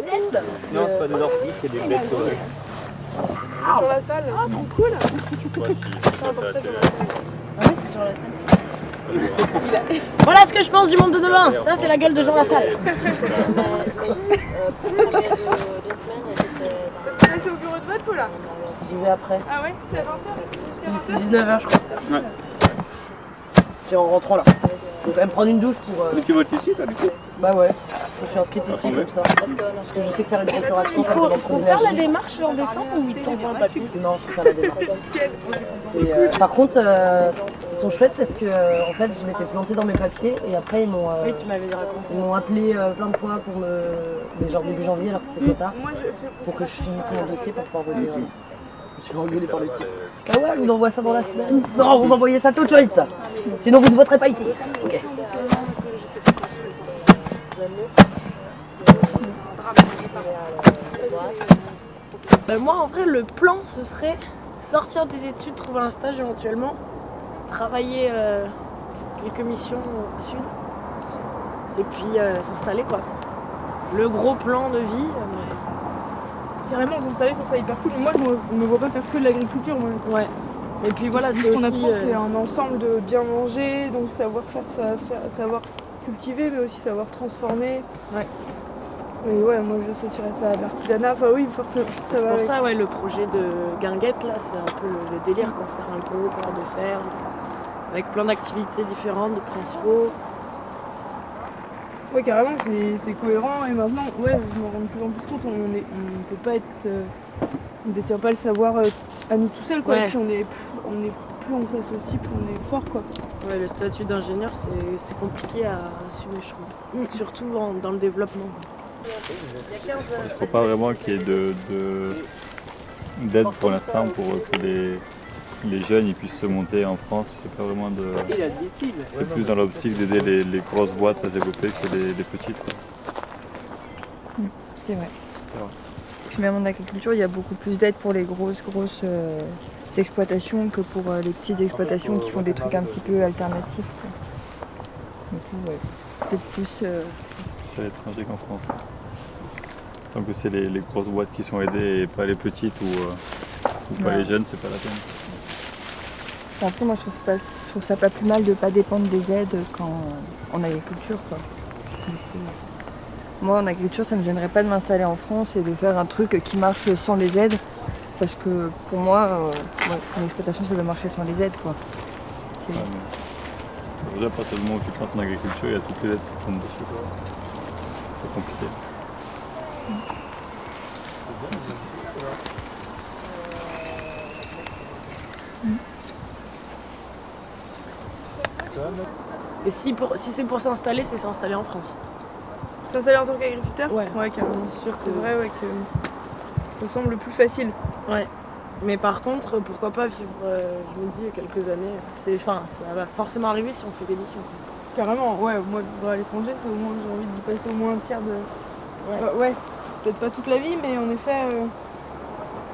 bleuettes. Non, c'est pas des orties, c'est des bleds sauvages. Sur la salle. Ah, trop cool. Tu vois, si c'est ça à la télé. Ah oui, c'est sur la salle. Voilà ce que je pense du monde de demain. Ça, c'est la gueule de Jean Lassalle. T'es au bureau de vote ou là? J'y vais après. Ah ouais? C'est à 20h? C'est 19h, je crois. Ouais. C'est en rentrant là. Faut quand même prendre une douche pour. Mais tu votes ici, toi, du coup? Bah ouais, je suis inscrite ici comme ça. Parce que je sais que faire une procuration, ça me demande trop faire la d'énergie. démarche en décembre ou ils t'envoient un papier? Non, faut faire la démarche. Par contre, ils sont chouettes parce que en fait, je m'étais plantée dans mes papiers et après ils m'ont Oui, tu m'avais raconté. ils m'ont appelé plein de fois pour me. Mais genre début janvier alors que c'était trop tard. Pour que je finisse mon dossier pour pouvoir voter. Je suis engueulée par le type. Ah ouais, je vous envoie ça dans la semaine. Non, vous m'envoyez ça tout de suite. Sinon vous ne voterez pas ici. Ok. Bah moi en vrai le plan ce serait sortir des études, trouver un stage éventuellement, travailler quelques missions au sud et puis s'installer quoi. Le gros plan de vie. Carrément, s'installer, ça serait hyper cool. Moi, je me vois pas faire que de l'agriculture. Ouais. Et puis voilà, ce c'est qu'on aussi, apprend, c'est un ensemble de bien manger, donc savoir faire, savoir cultiver, mais aussi savoir transformer. Ouais. Mais ouais, moi j'associerais ça à l'artisanat. Enfin oui, forcément. Ça c'est va pour avec. ça ouais, le projet de Guinguette là, c'est un peu le délire quoi, faire un gros corps de ferme avec plein d'activités différentes, de transfo. Ouais, carrément, c'est cohérent et maintenant, ouais, je me rends de plus en plus compte, on peut pas être. On détient pas le savoir à nous tout seuls quoi. Ouais. Et puis plus on s'associe, plus on est fort quoi. Ouais, le statut d'ingénieur c'est compliqué à assumer je trouve. Surtout dans le développement. Je ne crois pas vraiment qu'il y ait d'aide pour l'instant pour que les jeunes ils puissent se monter en France. Il n'y a pas vraiment de. C'est plus dans l'optique d'aider les grosses boîtes à se développer que les petites. Quoi. C'est vrai. C'est vrai. Puis même en agriculture, il y a beaucoup plus d'aide pour les grosses exploitations que pour les petites exploitations qui font des trucs un petit peu alternatifs. Quoi. Du coup, ouais, c'est plus. C'est à l'étranger qu'en France. Tant que c'est les grosses boîtes qui sont aidées et pas les petites ou pas les jeunes, c'est pas la peine. Après, moi, je trouve ça pas plus mal de pas dépendre des aides en agriculture. Quoi. Du coup, moi, en agriculture, ça ne me gênerait pas de m'installer en France et de faire un truc qui marche sans les aides. Parce que pour moi, une exploitation, ça doit marcher sans les aides. Quoi. Ouais, déjà, à partir du moment où tu penses en agriculture, il y a toutes les aides qui tombent dessus. Quoi. C'est compliqué. Et si c'est pour s'installer, c'est s'installer en France. S'installer en tant qu'agriculteur? Ouais, carrément. c'est sûr que. C'est vrai, ouais, que ça semble le plus facile. Ouais. Mais par contre, pourquoi pas vivre, je me dis, quelques années. Ça va forcément arriver si on fait des missions. Carrément, ouais, moi vivre à l'étranger, c'est au moins j'ai envie d'y passer au moins un tiers de. Ouais, peut-être pas toute la vie, mais en effet,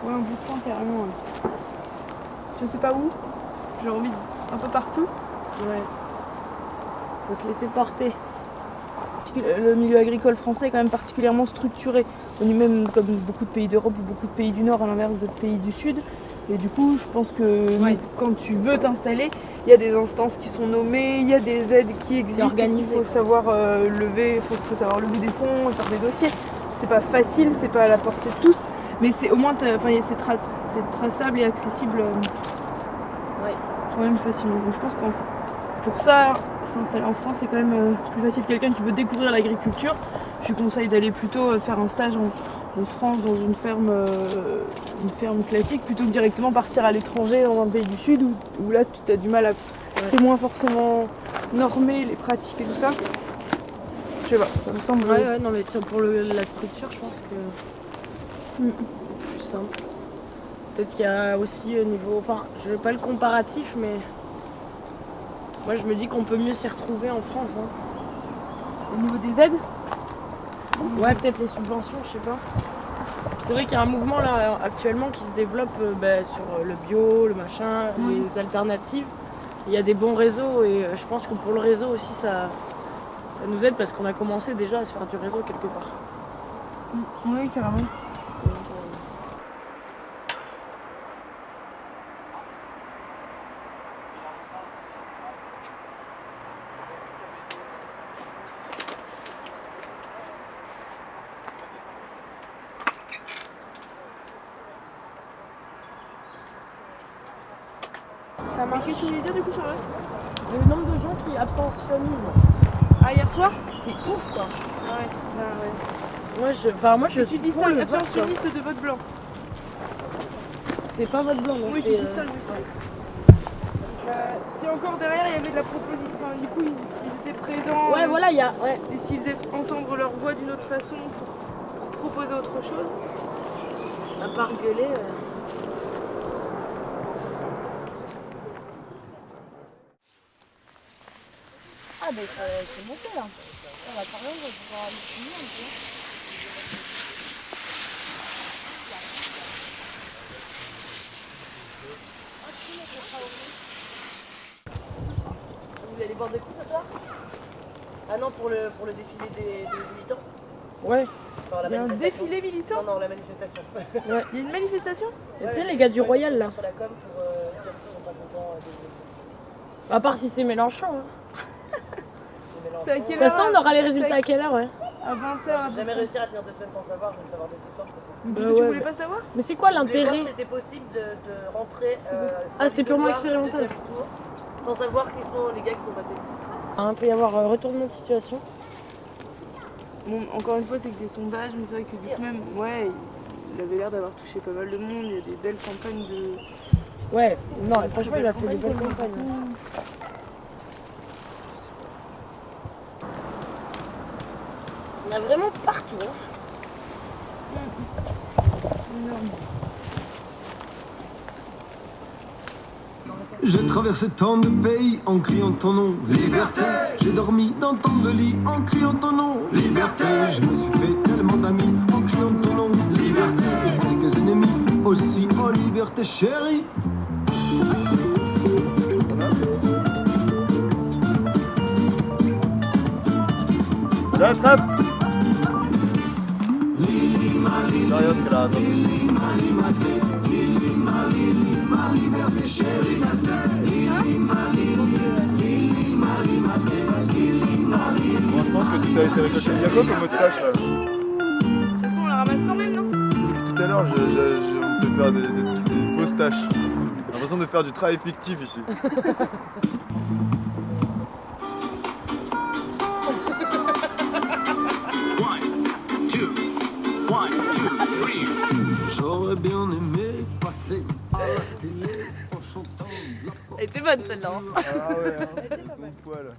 un bout de temps carrément. Ouais. Je sais pas où, j'ai envie un peu partout. Ouais. Faut se laisser porter. Le milieu agricole français est quand même particulièrement structuré. On est même comme beaucoup de pays d'Europe ou beaucoup de pays du Nord à l'inverse d'autres pays du Sud. Et du coup, je pense que quand tu veux t'installer, il y a des instances qui sont nommées, il y a des aides qui existent, il faut savoir lever, faut savoir lever des fonds, faire des dossiers. C'est pas facile, c'est pas à la portée de tous, mais c'est au moins c'est traçable et accessible quand même facilement. Donc je pense que pour ça, s'installer en France, c'est quand même plus facile. Quelqu'un qui veut découvrir l'agriculture, je lui conseille d'aller plutôt faire un stage en France dans une ferme classique plutôt que directement partir à l'étranger dans un pays du Sud où là tu as du mal à. C'est moins forcément normé les pratiques et tout ça. Je sais pas, ça me semble. Ouais, non mais pour la structure, je pense que c'est plus simple. Peut-être qu'il y a aussi au niveau. Enfin, je veux pas le comparatif, mais. Moi je me dis qu'on peut mieux s'y retrouver en France. Hein. Au niveau des aides? Ouais, peut-être les subventions, je sais pas. C'est vrai qu'il y a un mouvement là actuellement qui se développe sur le bio, le machin, les alternatives. Il y a des bons réseaux et je pense que pour le réseau aussi ça nous aide parce qu'on a commencé déjà à se faire du réseau quelque part. Oui, carrément. Ça marche. Qu'est-ce que tu voulais dire du coup, Charlotte? Le nombre de gens qui abstentionnisme, Ah, hier soir? c'est ouf quoi. Ouais, bah ouais. Moi je Tu distingues le vote, quoi. abstentionniste de vote blanc. C'est pas vote blanc, donc Oui, tu c'est. distingues ça. Si encore derrière il y avait de la proposition, enfin, du coup s'ils étaient présents Ouais, voilà, il y a. Ouais. et s'ils faisaient entendre leur voix d'une autre façon pour proposer autre chose. À part gueuler. Ah, ben c'est monté là. Ça va parler, on va pouvoir aller finir un peu. Vous voulez aller boire des coups ce soir? Ah non, pour le défilé des militants? Ouais. Enfin, la Il y a un manifestation. défilé militant. Non, la manifestation. Il y a une manifestation. Et tu sais, les gars du Royal là. Sur la com pour dire qu'ils sont pas contents des À part si c'est Mélenchon. Hein. Mélenchon. C'est à De quelle toute façon, heure? on aura les résultats à quelle heure, ouais. À 20h. J'ai jamais réussi à tenir 2 semaines sans savoir, je vais le savoir dès ce soir, je pense. Parce que Bah tu ouais, voulais bah. pas savoir? Mais c'est quoi Je voulais voir l'intérêt? si c'était possible de rentrer Ah, c'était purement recevoir le expérimental. deuxième tour, sans savoir qui sont les gars qui sont passés. Il peut y avoir retournement de situation. Bon, encore une fois, c'est que des sondages, mais c'est vrai que du coup, même, ouais, il avait l'air d'avoir touché pas mal de monde. Il y a des belles campagnes de. Ouais, non, franchement, il a fait des belles campagnes. Il y en a vraiment partout. Hein. J'ai traversé tant de pays en criant ton nom, liberté. J'ai dormi dans tant de lits en criant ton nom, liberté. Je me suis fait tellement d'amis en criant ton nom, liberté. Quelques ennemis aussi en liberté, chérie. L'attrape. Sérieux, ce qu'elle a raconté. Bon, je pense que tu as été récolté. Il y a quoi comme moustache là? De toute façon, on la ramasse quand même, non? Depuis tout à l'heure, on fait faire des fausses tâches. J'ai l'impression de faire du travail fictif ici. J'aurais bien aimé passer à la télé en chantant de la Elle était bonne celle-là. Ah ouais, hein, 11 poils.